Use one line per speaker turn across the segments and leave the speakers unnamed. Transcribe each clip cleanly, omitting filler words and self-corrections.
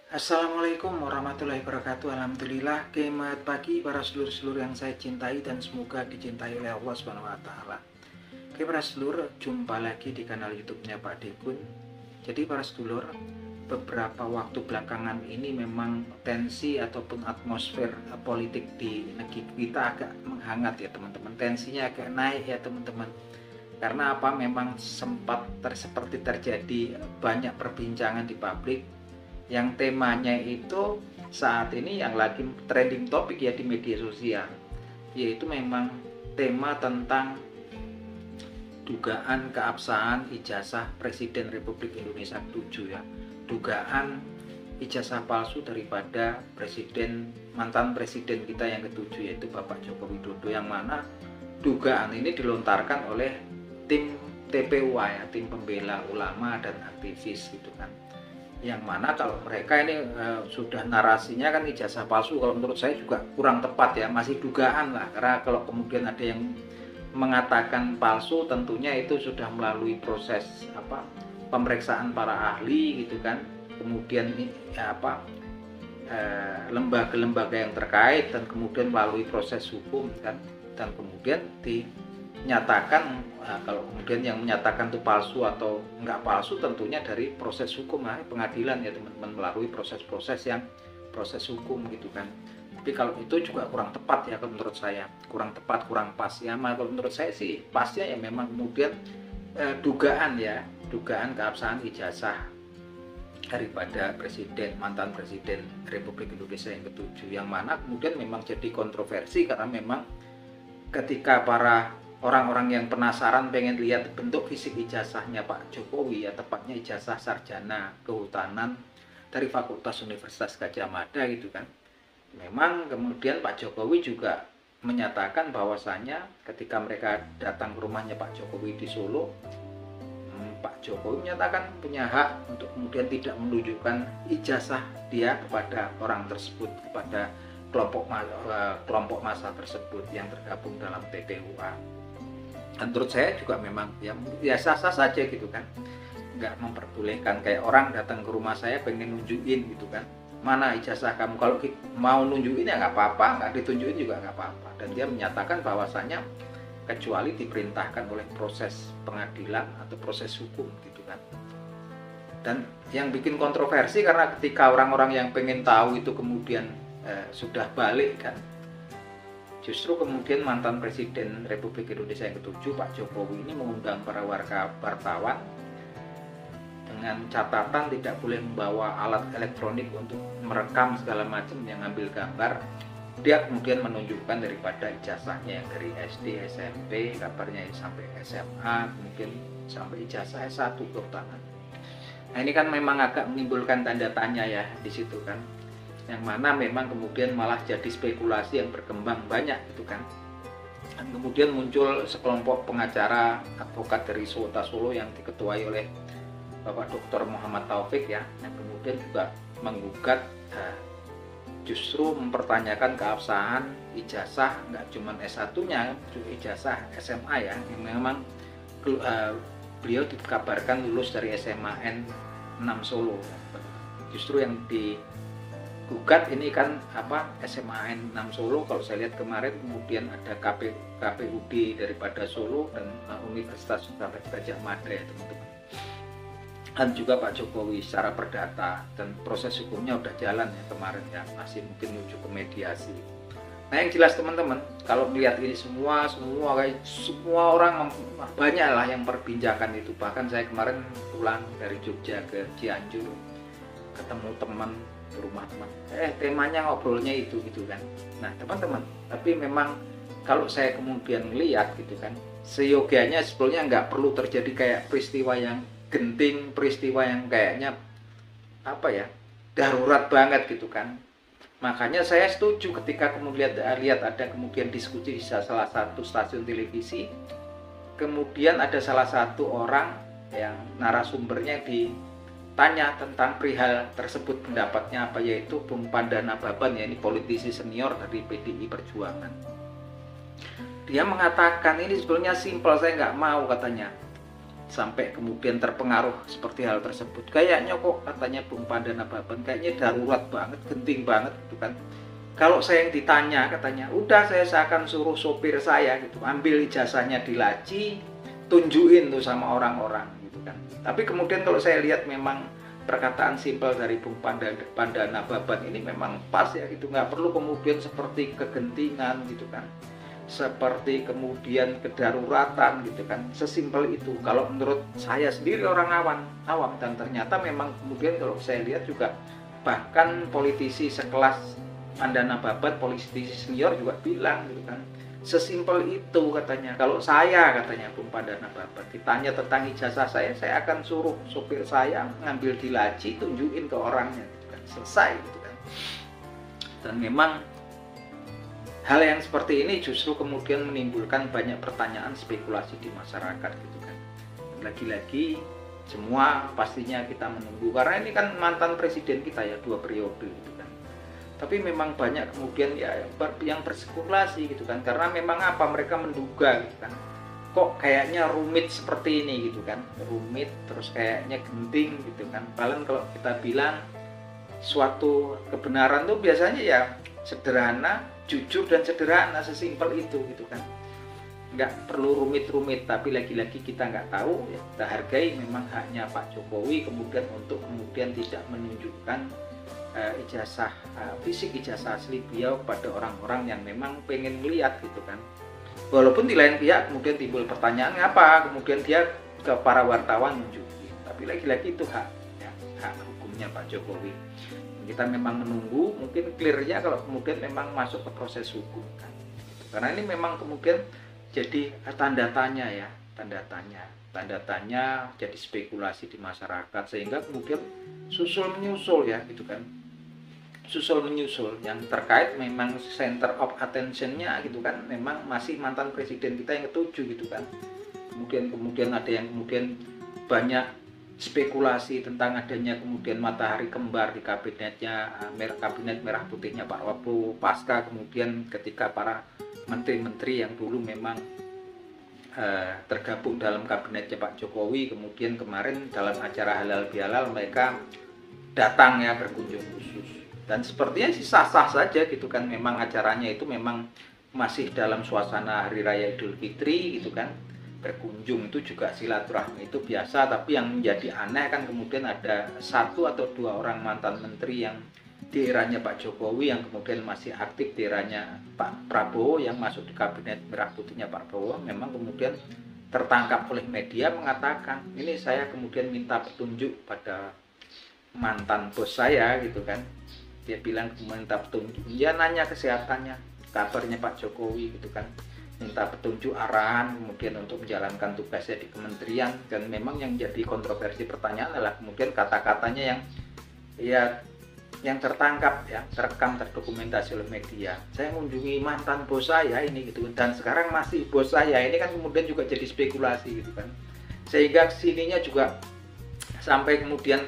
Assalamualaikum warahmatullahi wabarakatuh. Alhamdulillah, selamat pagi para sedulur-sedulur yang saya cintai dan semoga dicintai oleh Allah Subhanahu wa taala. Oke para sedulur, jumpa lagi di kanal YouTube-nya Pak Dekun. Jadi para sedulur, beberapa waktu belakangan ini memang tensi ataupun atmosfer politik di negeri kita agak menghangat ya teman-teman. Tensinya agak naik ya teman-teman. Karena apa? Memang sempat seperti terjadi banyak perbincangan di publik yang temanya itu saat ini yang lagi trending topik ya di media sosial, yaitu memang tema tentang dugaan keabsahan ijazah Presiden Republik Indonesia ke-7 ya. Dugaan ijazah palsu daripada mantan presiden kita yang ke-7 yaitu Bapak Joko Widodo, yang mana dugaan ini dilontarkan oleh tim TPUA ya, tim pembela ulama dan aktivis gitu kan. Yang mana kalau mereka ini sudah narasinya kan ijazah palsu, kalau menurut saya juga kurang tepat ya, masih dugaan lah, karena kalau kemudian ada yang mengatakan palsu tentunya itu sudah melalui proses pemeriksaan para ahli gitu kan, kemudian lembaga-lembaga yang terkait dan kemudian melalui proses hukum kan, dan kemudian dinyatakan kalau kemudian yang menyatakan itu palsu atau enggak palsu tentunya dari proses hukum pengadilan ya teman-teman, melalui proses hukum gitu kan. Tapi kalau itu juga kurang tepat ya, kalau menurut saya kurang tepat, kurang pas ya. Kalau menurut saya sih pasnya ya memang kemudian dugaan keabsahan ijazah daripada mantan presiden Republik Indonesia yang ke-7, yang mana kemudian memang jadi kontroversi karena memang ketika para orang-orang yang penasaran pengen lihat bentuk fisik ijazahnya Pak Jokowi ya, tepatnya ijazah sarjana kehutanan dari Fakultas Universitas Gadjah Mada gitu kan. Memang kemudian Pak Jokowi juga menyatakan bahwasannya ketika mereka datang ke rumahnya Pak Jokowi di Solo, Pak Jokowi menyatakan punya hak untuk kemudian tidak menunjukkan ijazah dia kepada orang tersebut, kepada kelompok massa tersebut yang tergabung dalam TPUA. Dan menurut saya juga memang ya sah-sah saja gitu kan, nggak memperbolehkan kayak orang datang ke rumah saya pengen nunjukin gitu kan, mana ijazah kamu, kalau mau nunjukin ya nggak apa-apa, nggak ditunjukin juga nggak apa-apa. Dan dia menyatakan bahwasannya kecuali diperintahkan oleh proses pengadilan atau proses hukum gitu kan. Dan yang bikin kontroversi karena ketika orang-orang yang pengen tahu itu kemudian sudah balik kan, justru kemudian mantan presiden Republik Indonesia yang ke-7 Pak Jokowi ini mengundang para wartawan dengan catatan tidak boleh membawa alat elektronik untuk merekam segala macam yang ngambil gambar. Dia kemudian menunjukkan daripada ijazahnya yang dari SD, SMP, kabarnya sampai SMA, mungkin sampai ijazah S1 kehutanan. Nah ini kan memang agak menimbulkan tanda tanya ya di situ kan, yang mana memang kemudian malah jadi spekulasi yang berkembang banyak gitu kan. Dan kemudian muncul sekelompok pengacara advokat dari Solo yang diketuai oleh Bapak Dr. Muhammad Taufik ya, yang kemudian juga menggugat justru mempertanyakan keabsahan ijazah nggak cuma S1-nya, juga ijazah SMA ya, yang memang beliau dikabarkan lulus dari SMAN 6 Solo. Justru yang digugat ini kan SMAN 6 Solo, kalau saya lihat kemarin kemudian ada KPUD daripada Solo dan Universitas Gadjah Mada ya teman-teman. Dan juga Pak Jokowi secara perdata, dan proses hukumnya udah jalan ya kemarin ya, masih mungkin menuju ke mediasi. Nah yang jelas teman-teman, kalau melihat ini semua orang banyak lah yang perbincangan itu. Bahkan saya kemarin pulang dari Jogja ke Cianjur, ketemu teman ke rumah teman, temanya ngobrolnya itu gitu kan. Nah teman-teman, tapi memang kalau saya kemudian melihat gitu kan, seyogianya sebetulnya nggak perlu terjadi kayak peristiwa yang genting, peristiwa yang kayaknya darurat banget gitu kan. Makanya saya setuju ketika kemudian lihat ada kemudian diskusi di salah satu stasiun televisi, kemudian ada salah satu orang yang narasumbernya ditanya tentang perihal tersebut, pendapatnya apa, yaitu Bung Pandana Baban ya, ini politisi senior dari PDI Perjuangan. Dia mengatakan ini sebetulnya simpel, saya nggak mau katanya sampai kemudian terpengaruh seperti hal tersebut. Kayaknya kok katanya Bung Pandana Baban kayaknya darurat banget, genting banget gitu kan. Kalau saya yang ditanya katanya, udah saya akan suruh sopir saya gitu, ambil ijazahnya di Laci, tunjukin tuh sama orang-orang gitu kan. Tapi kemudian kalau saya lihat memang perkataan simpel dari Bung Pandana Baban ini memang pas ya gitu, nggak perlu kemudian seperti kegentingan gitu kan, seperti kemudian kedaruratan gitu kan, sesimpel itu kalau menurut saya sendiri orang awam. Dan ternyata memang kemudian kalau saya lihat juga bahkan politisi sekelas Pandana Baban, politisi senior juga bilang gitu kan, sesimpel itu katanya. Kalau saya katanya Bung Pandana Baban ditanya tentang ijazah saya akan suruh sopir saya ngambil di Laci, tunjukin ke orangnya gitu kan, selesai gitu kan. Dan memang hal yang seperti ini justru kemudian menimbulkan banyak pertanyaan, spekulasi di masyarakat gitu kan. Lagi-lagi semua pastinya kita menunggu, karena ini kan mantan presiden kita ya, 2 periode gitu kan. Tapi memang banyak kemudian ya yang berspekulasi gitu kan, karena memang apa, mereka menduga gitu kan, kok kayaknya rumit seperti ini gitu kan, rumit terus kayaknya genting gitu kan. Paling kalau kita bilang suatu kebenaran tuh biasanya ya sederhana, jujur dan sederhana, sesimpel itu gitu kan, nggak perlu rumit-rumit. Tapi lagi-lagi kita nggak tahu ya, kita hargai memang haknya Pak Jokowi kemudian untuk kemudian tidak menunjukkan ijazah fisik, ijazah asli beliau kepada orang-orang yang memang pengen melihat gitu kan. Walaupun di lain pihak kemudian timbul pertanyaan, ngapa kemudian dia ke para wartawan nunjukin. Tapi lagi-lagi itu hak ya, hak hukumnya Pak Jokowi. Kita memang menunggu, mungkin clearnya kalau kemudian memang masuk ke proses hukum kan. Karena ini memang kemudian jadi tanda tanya ya, tanda tanya jadi spekulasi di masyarakat, sehingga kemudian susul menyusul ya gitu kan, susul menyusul yang terkait memang center of attention-nya gitu kan, memang masih mantan presiden kita yang ketujuh gitu kan. Kemudian ada yang kemudian banyak spekulasi tentang adanya kemudian matahari kembar di kabinet merah putihnya Pak Prabowo, pasca kemudian ketika para menteri-menteri yang dulu memang tergabung dalam kabinetnya Pak Jokowi kemudian kemarin dalam acara halal bihalal mereka datang ya, berkunjung khusus. Dan sepertinya sih sah-sah saja gitu kan, memang acaranya itu memang masih dalam suasana Hari Raya Idul Fitri gitu kan. Berkunjung itu juga silaturahmi itu biasa, tapi yang menjadi aneh kan kemudian ada 1 atau 2 orang mantan menteri yang di eranya Pak Jokowi yang kemudian masih aktif di eranya Pak Prabowo yang masuk di kabinet merah putihnya Pak Prabowo, memang kemudian tertangkap oleh media mengatakan, ini saya kemudian minta petunjuk pada mantan bos saya gitu kan. Dia bilang minta petunjuk, dia nanya kesehatannya, kabarnya Pak Jokowi gitu kan, minta petunjuk arahan kemudian untuk menjalankan tugasnya di kementerian. Dan memang yang jadi kontroversi pertanyaan adalah kemudian kata-katanya yang tertangkap ya, terekam, terdokumentasi oleh media. Saya mengunjungi mantan bos saya ini gitu, dan sekarang masih bos saya ini kan, kemudian juga jadi spekulasi gitu kan. Sehingga sininya juga sampai kemudian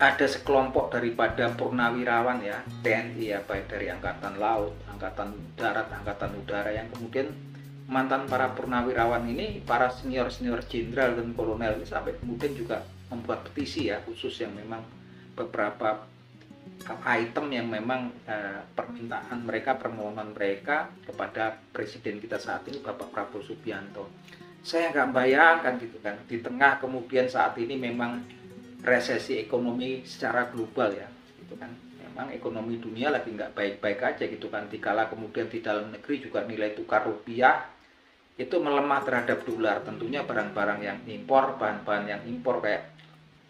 ada sekelompok daripada purnawirawan ya, TNI ya, baik dari Angkatan Laut, Angkatan Darat, Angkatan Udara, yang kemudian mantan para purnawirawan ini, para senior-senior jenderal dan kolonel ini sampai kemudian juga membuat petisi ya, khusus yang memang beberapa item yang memang permintaan mereka, permohonan mereka kepada presiden kita saat ini Bapak Prabowo Subianto. Saya nggak bayangkan gitu kan, di tengah kemudian saat ini memang resesi ekonomi secara global ya gitu kan, memang ekonomi dunia lagi nggak baik-baik aja gitu kan, dikala kemudian di dalam negeri juga nilai tukar rupiah itu melemah terhadap dolar. Tentunya barang-barang yang impor, bahan-bahan yang impor kayak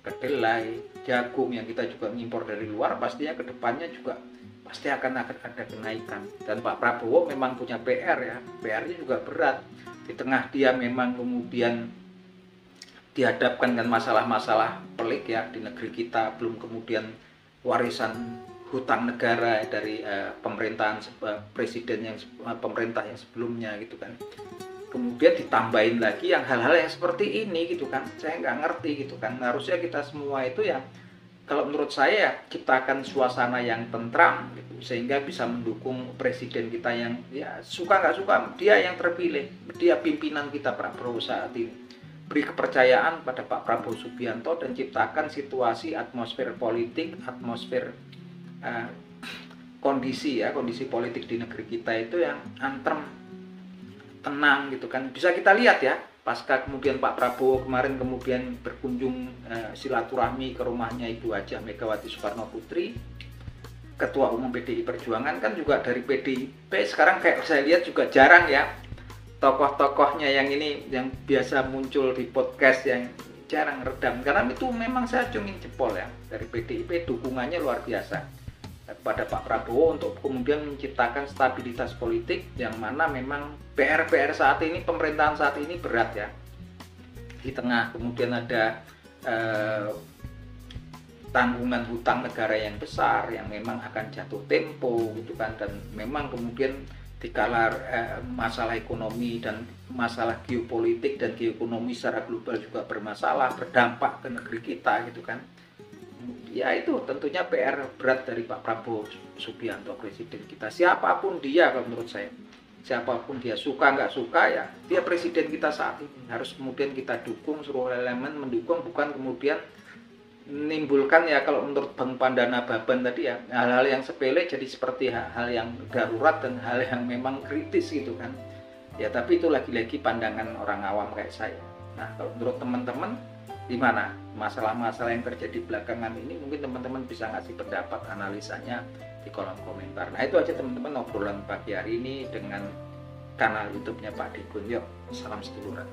kedelai, jagung yang kita juga mengimpor dari luar, pastinya kedepannya juga pasti akan ada kenaikan. Dan Pak Prabowo memang punya PR ya, PR-nya juga berat di tengah dia memang kemudian dihadapkan dengan masalah-masalah pelik ya di negeri kita, belum kemudian warisan hutang negara dari pemerintahan presiden yang pemerintah yang sebelumnya gitu kan. Kemudian ditambahin lagi yang hal-hal yang seperti ini gitu kan, saya nggak ngerti gitu kan. Harusnya kita semua itu ya, kalau menurut saya ciptakan suasana yang tentram gitu, sehingga bisa mendukung presiden kita yang ya suka nggak suka dia yang terpilih, dia pimpinan kita Prabowo saat ini. beri kepercayaan pada Pak Prabowo Subianto dan ciptakan situasi atmosfer politik, atmosfer kondisi politik di negeri kita itu yang antrem, tenang gitu kan. Bisa kita lihat ya, pasca kemudian Pak Prabowo kemarin kemudian berkunjung silaturahmi ke rumahnya Ibu Hajah Megawati Soekarno Putri, Ketua Umum PDI Perjuangan, kan juga dari PDIP sekarang kayak saya lihat juga jarang ya tokoh-tokohnya yang ini yang biasa muncul di podcast yang jarang redam, karena itu memang saya acungin jempol ya, dari PDIP dukungannya luar biasa kepada Pak Prabowo untuk kemudian menciptakan stabilitas politik yang mana memang PR saat ini, pemerintahan saat ini berat ya, di tengah kemudian ada tanggungan hutang negara yang besar yang memang akan jatuh tempo gitu kan, dan memang kemudian dikala masalah ekonomi dan masalah geopolitik dan geoekonomi secara global juga bermasalah, berdampak ke negeri kita gitu kan. Ya itu tentunya PR berat dari Pak Prabowo Subianto, presiden kita. Siapapun dia kalau menurut saya, siapapun dia, suka nggak suka ya, dia presiden kita saat ini. Harus kemudian kita dukung, seluruh elemen mendukung, bukan kemudian menimbulkan ya kalau menurut Bang Pandana Baban tadi ya, hal-hal yang sepele jadi seperti hal yang darurat dan hal yang memang kritis gitu kan ya. Tapi itu lagi-lagi pandangan orang awam kayak saya. Nah kalau menurut teman-teman gimana masalah-masalah yang terjadi belakangan ini, mungkin teman-teman bisa ngasih pendapat analisanya di kolom komentar. Nah itu aja teman-teman obrolan pagi hari ini dengan kanal YouTube-nya Pak Digun. Yuk, salam seduluran.